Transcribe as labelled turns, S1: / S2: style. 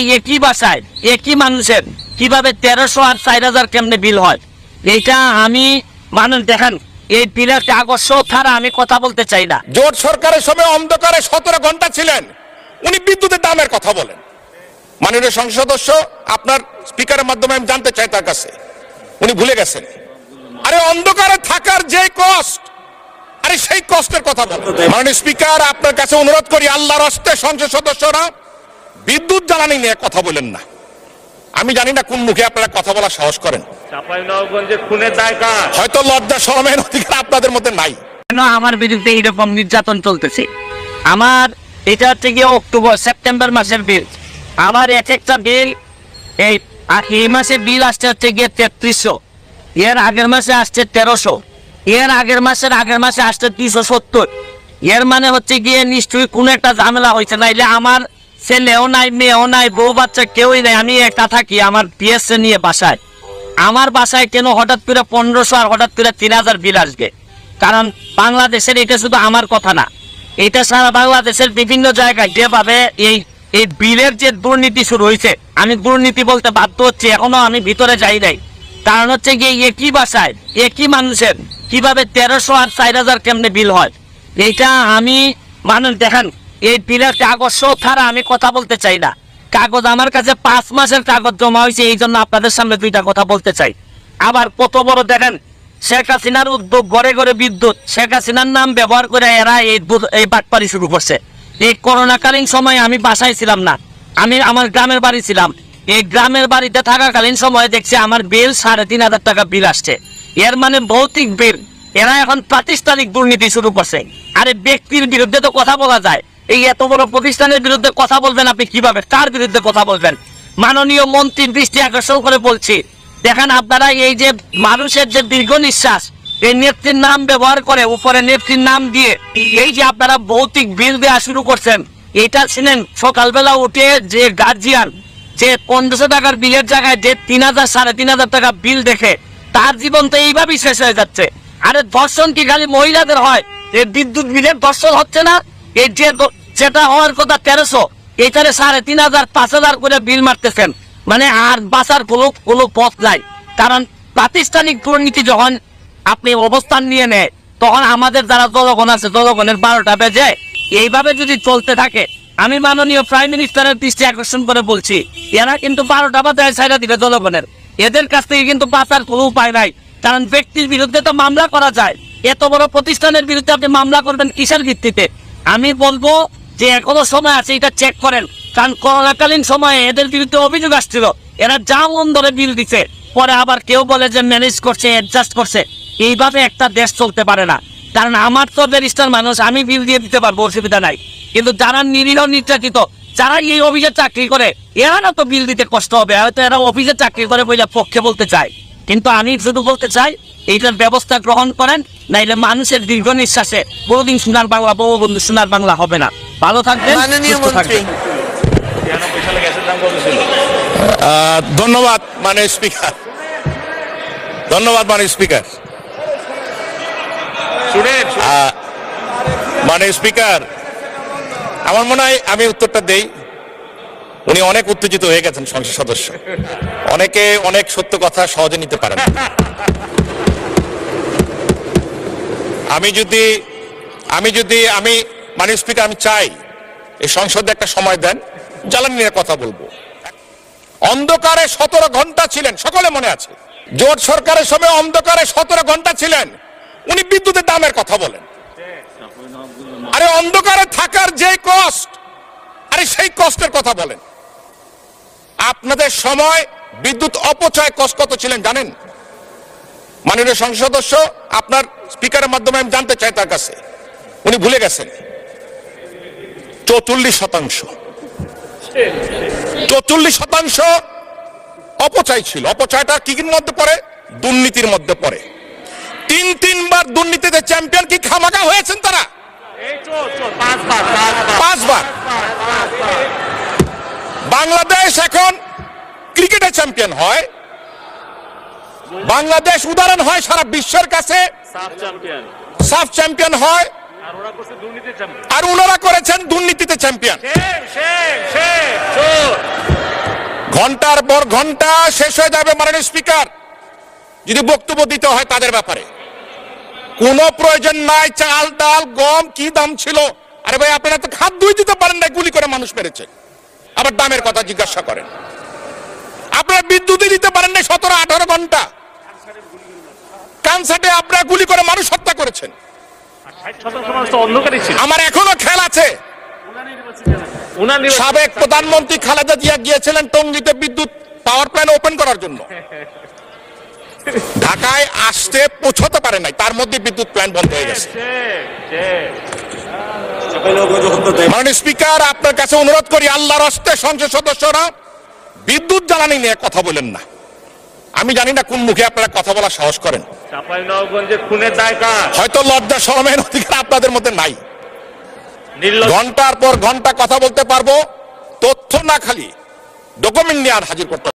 S1: গিয়ে একই বাসায় একই মানুষের কিভাবে 1300 আর 4000 কেমনে বিল হয়, এইটা আমি মানুষ দেখেন এই বিলের কাগজ ছাড়া আমি কথা বলতে চাই না।
S2: জোট সরকারের সময় অন্ধকারে 17 ঘন্টা ছিলেন, উনি বিদ্যুতের দামের কথা বলেন। মাননীয় সংসদ সদস্য, আপনার স্পিকারের মাধ্যমে আমি জানতে চাই তার কাছে, উনি ভুলে গেছেন। আরে অন্ধকারে থাকার যে কষ্ট, আরে সেই কষ্টের কথা বলেন। মাননীয় স্পিকার, আপনার কাছে অনুরোধ করি, আল্লাহর হস্তে সংসদ সদস্যরা বিদ্যুৎ জ্বালানি নিয়ে কথা বলেন না। আমি জানি না কোন মুখে আপনারা কথা বলার সাহস করেন। হয়তো লজ্জা শরমের অধিকার আপনাদের মধ্যে নাই।
S1: কেন আমার বিরুদ্ধে এরকম নির্যাতন চলতেছে? আমার এটা হচ্ছে গিয়ে সেপ্টেম্বর মাসের বিল। আমার এক একটা বিল এই মাসে বিল আসছে হচ্ছে গিয়ে 3300, এর আগের মাসে আসছে 1300, এর আগের মাসে আসছে 270। এর মানে হচ্ছে গিয়ে নিশ্চয়ই কোনো একটা ঝামেলা হয়েছে, নাইলে আমার ছেলেও নাই, মেয়েও নাই, বউ বাচ্চা কেউই নাই, আমি একা থাকি আমার পিএসএ নিয়ে বাসায়। আমার বাসায় কেন হঠাৎ করে 1500 আর হঠাৎ করে 3000 বিল আসবে? কারণ বাংলাদেশের এটা শুধু আমার কথা না, এটা সারা বাংলাদেশের বিভিন্ন জায়গায় যেভাবে এই বিলের যে দুর্নীতি শুরু হয়েছে, আমি দুর্নীতি বলতে বাধ্য হচ্ছি, এখনো আমি ভিতরে যাই নাই। কারণ হচ্ছে গিয়ে একই বাসায় একই মানুষের কিভাবে 1300 আর 4000 কেমনে বিল হয়, এইটা আমি মানুষ দেখেন এই বিলের কাগজ ছাড়া আমি কথা বলতে চাই না। কাগজ আমার কাছে 5 মাসের কাগজ জমা হয়েছে, এই জন্য আপনাদের সামনে দুইটা কথা বলতে চাই। আবার কত বড় দেখেন, শেখ হাসিনার উদ্যোগ, ঘরে ঘরে বিদ্যুৎ, শেখ হাসিনার নাম ব্যবহার করে এরা এই বাটপারি শুরু করছে। এই করোনাকালীন সময়ে আমি বাসায় ছিলাম না, আমি আমার গ্রামের বাড়ি ছিলাম। এই গ্রামের বাড়িতে থাকাকালীন সময়ে দেখছি আমার বিল 3500 টাকা বিল আসছে। এর মানে ভৌতিক বিল। এরা এখন প্রাতিষ্ঠানিক দুর্নীতি শুরু করছে। আরে ব্যক্তির বিরুদ্ধে তো কথা বলা যায়, এই এত বড় প্রতিষ্ঠানের বিরুদ্ধে কথা বলবেন আপনি কিভাবে? কার বিরুদ্ধে কথা বলবেন? মাননীয় মন্ত্রীর দৃষ্টি আকর্ষণ করে বলছি, দেখেন আপনারা এই যে মানুষের যে দীর্ঘ নিঃশ্বাস, এই নেত্রীর নাম ব্যবহার করে উপরে নেত্রীর নাম দিয়ে এই যে আপনারা ভৌতিক বিল দেওয়া শুরু করছেন, এটা ছিলেন সকালবেলা উঠে যে গার্জিয়ান যে 1500 টাকার বিলের জায়গায় যে 3000 3500 টাকা বিল দেখে তার জীবন তো এইভাবেই শেষ হয়ে যাচ্ছে। আরে ধর্ষণ কি খালি মহিলাদের হয়? এই বিদ্যুৎ বিলের ধর্ষণ হচ্ছে না? এই যেটা হওয়ার কথা 1300, এইটারে 3500 5000 করে বিল মারতেছেন, মানে আর বাঁচার কোনো পথ নাই। কারণ প্রাতিষ্ঠানিক দুর্নীতি যখন আপনি অবস্থান নিয়ে নেয়, তখন আমাদের যারা জনগণ আছে, জনগণের 12টা বেজে। এইভাবে যদি চলতে থাকে, আমি মাননীয় প্রাইম মিনিস্টারের দৃষ্টি আকর্ষণ করে বলছি, এরা কিন্তু 12টা বাজায় ছাইড়া দিবে জনগণের। এদের কাছ থেকে কিন্তু বাঁচার কোনো উপায় নাই। কারণ ব্যক্তির বিরুদ্ধে তো মামলা করা যায়, এত বড় প্রতিষ্ঠানের বিরুদ্ধে আপনি মামলা করবেন কিসের ভিত্তিতে? আমি বলবো যে এখনো সময় আছে, এটা চেক করেন। কারণ করোনাকালীন সময়ে এদের বিরুদ্ধে অভিযোগ আসছিল, এরা যা মন ধরে বিল দিচ্ছে, পরে আবার কেউ বলে যে ম্যানেজ করছে, অ্যাডজাস্ট করছে। এইভাবে একটা দেশ চলতে পারে না। কারণ আমার তো ব্যারিস্টার মানুষ, আমি বিল দিয়ে দিতে পারবো, অসুবিধা নাই। কিন্তু যারা নিরীহ নির্যাতিত, যারা এই অফিসে চাকরি করে, এরা না তো বিল দিতে কষ্ট হবে, হয়তো এরা অফিসে চাকরি করে বইলা পক্ষে বলতে চায়। কিন্তু আমি শুধু বলতে চাই, এইটার ব্যবস্থা গ্রহণ করেন, নাইলে মানুষের দীর্ঘ নিঃশ্বাসে বহুদিন সোনার বাংলা, বঙ্গবন্ধু সোনার বাংলা হবে না। ভালো থাকবেন, সুস্থ থাকবেন।
S2: ধন্যবাদ মাননীয় স্পিকার, ধন্যবাদ মাননীয় স্পিকার। মাননীয় স্পিকার, আমার মনে হয় আমি উত্তরটা দেই। উনি অনেক উত্তেজিত হয়ে গেছেন সংসদ সদস্য, অনেকে অনেক সত্য কথা সহজে নিতে পারেন। আমি মাননীয় স্পিকার, আমি চাই এই সংসদে একটা সময় দেন, জ্বালানি নিয়ে কথা বলবো। অন্ধকারে 17 ঘন্টা ছিলেন, সকলে মনে আছে। জোট সরকারের সময় অন্ধকারে 17 ঘন্টা ছিলেন, উনি বিদ্যুতের দামের কথা বলেন। আরে অন্ধকারে থাকার যে কষ্ট, আরে সেই কষ্টের কথা বলেন। আপনাদের সময় বিদ্যুৎ অপচয় কষ্ট কত ছিলেন জানেন? মাননীয় সংসদ সদস্য, আপনার স্পিকারের মাধ্যমে আমি জানতে চাই তার কাছে, উনি ভুলে গেছেন। 44%, 44% অপচয় ছিল। অপচয়টা কি মধ্যে পড়ে? দুর্নীতির মধ্যে পড়ে। 3বার দুর্নীতিতে চ্যাম্পিয়ন কি খামাখা হয়েছেন তারা? 5 বার। বাংলাদেশ এখন ক্রিকেটে চ্যাম্পিয়ন হয়, বাংলাদেশ উদাহরণ হয় সারা বিশ্বের কাছে, সাফ চ্যাম্পিয়ন হয়, আর ওনারা করেছেন দুর্নীতিতে চ্যাম্পিয়ন। ঘন্টার পর ঘন্টা শেষ হয়ে যাবে মাননীয় স্পিকার যদি বক্তব্য দিতে হয় তাদের ব্যাপারে। কোনো প্রয়োজন নাই, চাল ডাল গম কি দাম ছিল, আরে ভাই আপনারা তো খাদ্য দিতে পারেন না, গুলি করে মানুষ মেরেছে, আবার দামের কথা জিজ্ঞাসা করেন। আপনারা বিদ্যুৎই দিতে পারেন না 17-18 ঘন্টা, কানসাটে আপনারা গুলি করে মানুষ হত্যা করেছেন। আমার এখনো খেয়াল আছে সাবেক প্রধানমন্ত্রী খালেদা জিয়া গিয়েছিলেন টঙ্গীতে বিদ্যুৎ পাওয়ার প্ল্যান্ট ওপেন করার জন্য, ঢাকায় আসতে পৌঁছতে পারে নাই, তার মধ্যে বিদ্যুৎ প্ল্যান্ট বন্ধ হয়ে গেছে। মাননীয় স্পিকার, আপনার কাছে অনুরোধ করি আল্লাহর হস্তে সংসদ সদস্যরা বিদ্যুৎ জ্বালানি নিয়ে কথা বলেন না। আমি জানি না কোন মুখে আপনারা কথা বলার সাহস করেন, হয়তো লজ্জা শরমের অধিকার আপনাদের মধ্যে নাই। ঘন্টার পর ঘন্টা কথা বলতে পারবো, তথ্য না খালি ডকুমেন্ট নিয়ে আর হাজির করতে